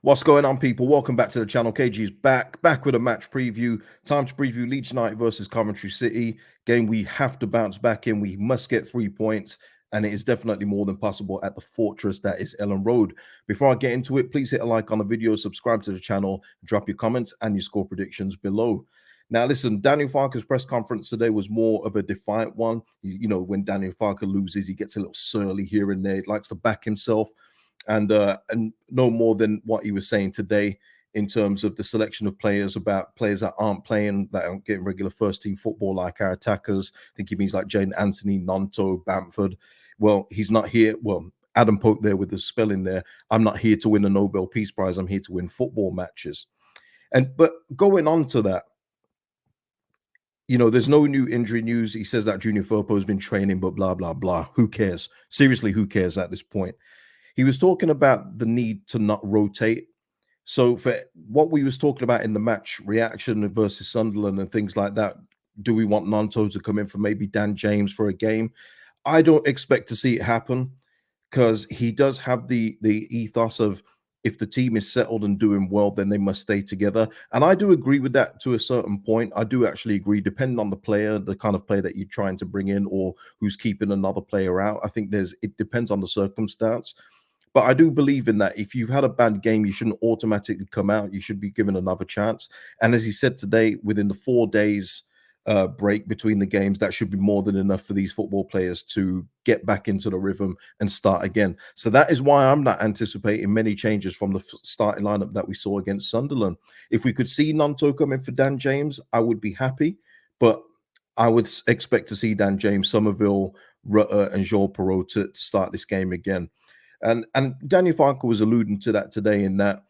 What's going on, people? Welcome back to the channel. KG's back with a match preview. Time to preview Leeds United versus Coventry City. Game we have to bounce back in. We must get 3 points, and it is definitely more than possible at the fortress that is Elland Road. Before I get into it, please hit a like on the video, subscribe to the channel, drop your comments and your score predictions below. Now, listen, Daniel Farke's press conference today was more of a defiant one. You know, when Daniel Farke loses, he gets a little surly here and there. He likes to back himself. And no more than what he was saying today in terms of the selection of players, about players that aren't playing, that aren't getting regular first team football, like our attackers. I think he means like Jane Anthony, Nonto, Bamford. Well, he's not here. Well, Adam Pope there with the spelling there. I'm not here to win a Nobel Peace Prize. I'm here to win football matches. But going on to that, you know, there's no new injury news. He says that Junior Firpo has been training, but blah, blah, blah. Who cares? Seriously, who cares at this point? He was talking about the need to not rotate. So for what we was talking about in the match reaction versus Sunderland and things like that, do we want Nanto to come in for maybe Dan James for a game? I don't expect to see it happen, because he does have the ethos of, if the team is settled and doing well, then they must stay together. And I do agree with that to a certain point. I do actually agree, depending on the player, the kind of player that you're trying to bring in, or who's keeping another player out. I think it depends on the circumstance. But I do believe in that. If you've had a bad game, you shouldn't automatically come out. You should be given another chance. And as he said today, within the 4 days break between the games, that should be more than enough for these football players to get back into the rhythm and start again. So that is why I'm not anticipating many changes from the starting lineup that we saw against Sunderland. If we could see Nanto come in for Dan James, I would be happy. But I would expect to see Dan James, Somerville, Rutter, and Jean Perrault to start this game again. And Daniel Farke was alluding to that today, in that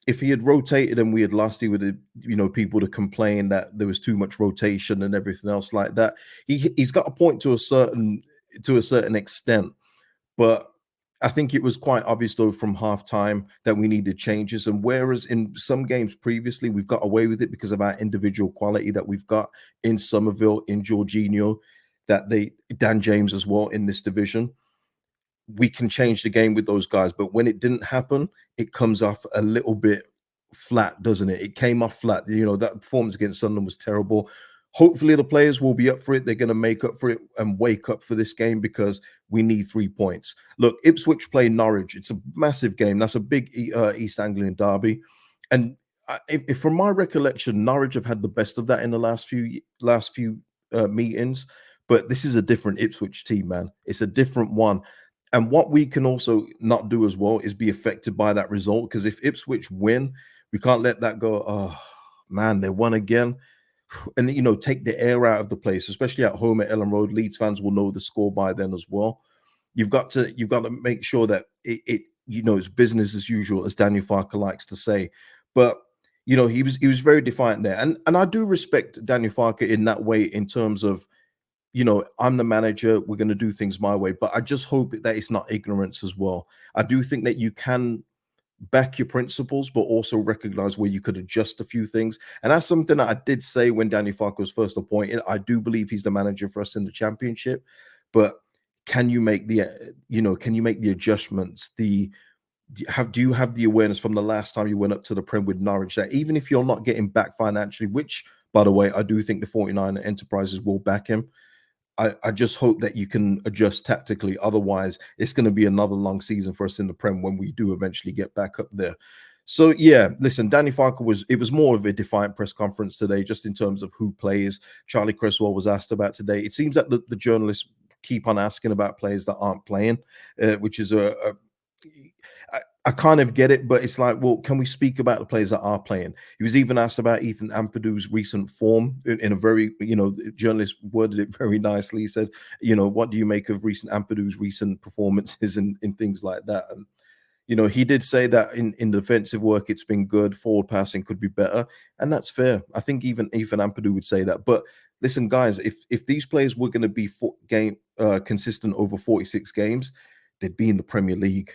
if he had rotated and we had lost, he would have, you know, people to complain that there was too much rotation and everything else like that. He's got a point to a certain extent, but I think it was quite obvious though from halftime that we needed changes. And whereas in some games previously we've got away with it because of our individual quality that we've got in Somerville, in Jorginho, Dan James as well in this division, we can change the game with those guys. But when it didn't happen, it comes off a little bit flat, doesn't it? It came off flat. You know, that performance against Sunderland was terrible. Hopefully the players will be up for it. They're going to make up for it and wake up for this game, because we need 3 points. Look, Ipswich play Norwich. It's a massive game. That's a big East Anglian derby. And if from my recollection, Norwich have had the best of that in the last few meetings. But this is a different Ipswich team, man. It's a different one. And what we can also not do as well is be affected by that result, because if Ipswich win, we can't let that go. Oh, man, they won again. And, you know, take the air out of the place, especially at home at Elland Road. Leeds fans will know the score by then as well. You've got to make sure that it's business as usual, as Daniel Farke likes to say. But, you know, he was very defiant there. And I do respect Daniel Farke in that way, in terms of, you know, I'm the manager, we're going to do things my way. But I just hope that it's not ignorance as well. I do think that you can back your principles, but also recognize where you could adjust a few things. And that's something that I did say when Danny Farke was first appointed. I do believe he's the manager for us in the Championship. But can you make the adjustments? Do you have the awareness from the last time you went up to the Prem with Norwich, that even if you're not getting back financially, which, by the way, I do think the 49 Enterprises will back him, I just hope that you can adjust tactically. Otherwise, it's going to be another long season for us in the Prem when we do eventually get back up there. So, yeah, listen, Danny Farke was more of a defiant press conference today, just in terms of who plays. Charlie Cresswell was asked about today. It seems that the journalists keep on asking about players that aren't playing, which is I kind of get it, but it's like, well, can we speak about the players that are playing? He was even asked about Ethan Ampadu's recent form in a very, you know, the journalist worded it very nicely. He said, you know, what do you make of Ampadu's recent performances and things like that? And, you know, he did say that in defensive work, it's been good. Forward passing could be better. And that's fair. I think even Ethan Ampadu would say that. But listen, guys, if these players were going to be consistent over 46 games, they'd be in the Premier League.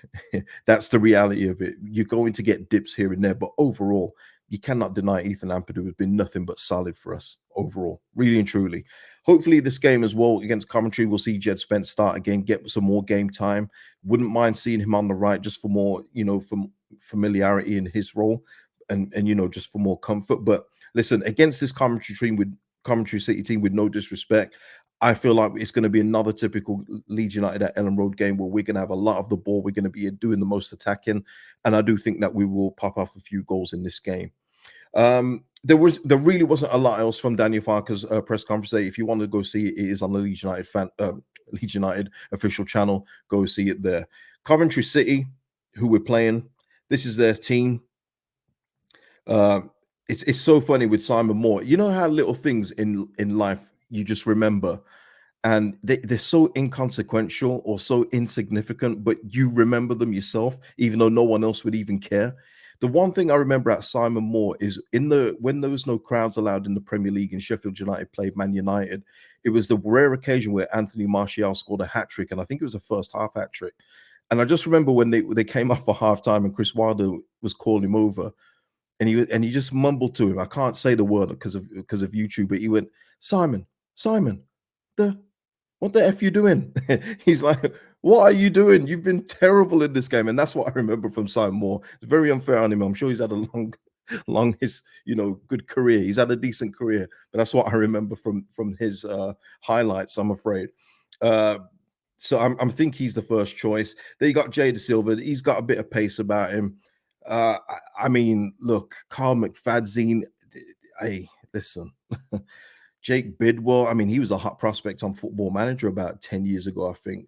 That's the reality of it. You're going to get dips here and there, but overall, you cannot deny Ethan Ampadu has been nothing but solid for us overall, really and truly. Hopefully this game as well against Coventry, we'll see Jed Spence start again, get some more game time. Wouldn't mind seeing him on the right just for more, you know, for familiarity in his role, and just for more comfort. But listen, against this Coventry City team, with no disrespect, I feel like it's going to be another typical Leeds United at Elland Road game where we're going to have a lot of the ball. We're going to be doing the most attacking, and I do think that we will pop off a few goals in this game. There really wasn't a lot else from Daniel Farke's press conference today. If you want to go see it, it is on the Leeds United official channel. Go see it there. Coventry City, who we're playing, this is their team. It's so funny with Simon Moore. You know how little things in life you just remember, and they're so inconsequential or so insignificant, but you remember them yourself, even though no one else would even care. The one thing I remember at Simon Moore is when there was no crowds allowed in the Premier League and Sheffield United played Man United, it was the rare occasion where Anthony Martial scored a hat trick, and I think it was a first half hat trick. And I just remember when they came off for half time and Chris Wilder was calling him over, and he just mumbled to him. I can't say the word because of YouTube, but he went, Simon, what the F you doing? He's like, what are you doing? You've been terrible in this game. And that's what I remember from Simon Moore. It's very unfair on him. I'm sure he's had a long good career. He's had a decent career, but that's what I remember from his highlights, I'm afraid. So I'm think he's the first choice. Then you got Jay Da Silva. He's got a bit of pace about him. I mean, look, Carl McFadzean. Hey, listen. Jake Bidwell, I mean, he was a hot prospect on Football Manager about 10 years ago, I think.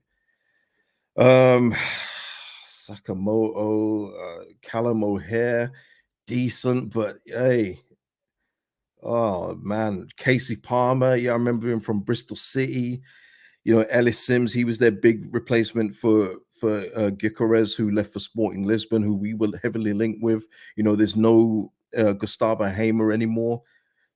Sakamoto, Callum O'Hare, decent, but hey, oh man, Casey Palmer, yeah, I remember him from Bristol City. Ellis Sims, he was their big replacement for Gyökeres, who left for Sporting Lisbon, who we were heavily linked with. There's no Gustavo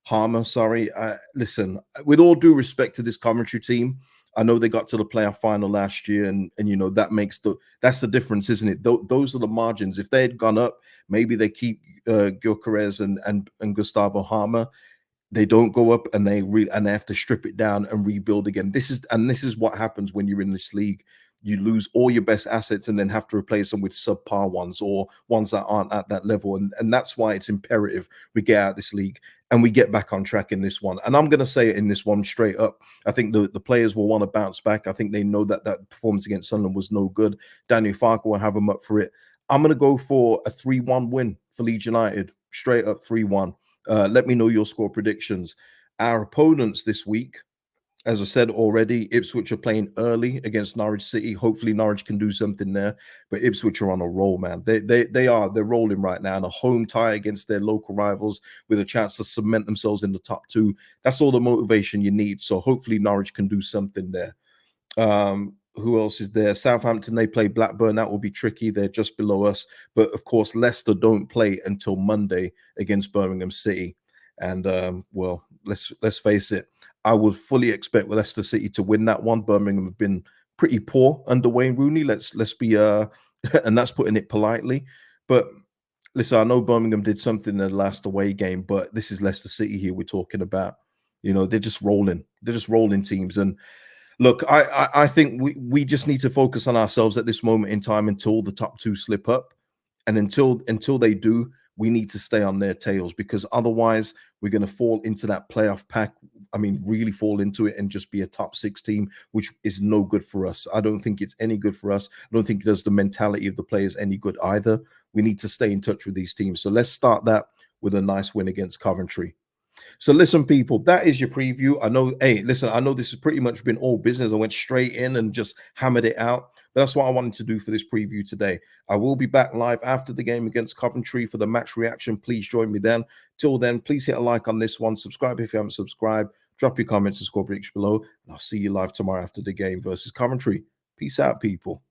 Harmer, sorry. Listen, with all due respect to this Coventry team, I know they got to the playoff final last year, and that's the difference, isn't it? Those are the margins. If they had gone up, maybe they keep Gyökeres and Gustavo Harmer. They don't go up, and they have to strip it down and rebuild again. This is what happens when you're in this league. You lose all your best assets and then have to replace them with subpar ones or ones that aren't at that level. And that's why it's imperative we get out of this league and we get back on track in this one. And I'm going to say it in this one straight up. I think the players will want to bounce back. I think they know that performance against Sunderland was no good. Daniel Farke will have them up for it. I'm going to go for a 3-1 win for Leeds United. Straight up 3-1. Let me know your score predictions. Our opponents this week, as I said already, Ipswich are playing early against Norwich City. Hopefully Norwich can do something there. But Ipswich are on a roll, man. They're rolling right now. And a home tie against their local rivals with a chance to cement themselves in the top two. That's all the motivation you need. So hopefully Norwich can do something there. Who else is there? Southampton, they play Blackburn. That will be tricky. They're just below us. But of course, Leicester don't play until Monday against Birmingham City. And well, let's face it. I would fully expect Leicester City to win that one. Birmingham have been pretty poor under Wayne Rooney. Let's be and that's putting it politely. But listen, I know Birmingham did something in the last away game, but this is Leicester City here we're talking about. They're just rolling. They're just rolling teams. And look, I think we just need to focus on ourselves at this moment in time until the top two slip up. And until they do, we need to stay on their tails, because otherwise we're going to fall into that playoff pack. I mean, really fall into it and just be a top 6 team, which is no good for us. I don't think it's any good for us. I don't think it does the mentality of the players any good either. We need to stay in touch with these teams. So let's start that with a nice win against Coventry. So listen, people, that is your preview. I know, hey, listen, I know this has pretty much been all business. I went straight in and just hammered it out. But that's what I wanted to do for this preview today. I will be back live after the game against Coventry for the match reaction. Please join me then. Till then, please hit a like on this one. Subscribe if you haven't subscribed. Drop your comments and score prediction below. And I'll see you live tomorrow after the game versus Coventry. Peace out, people.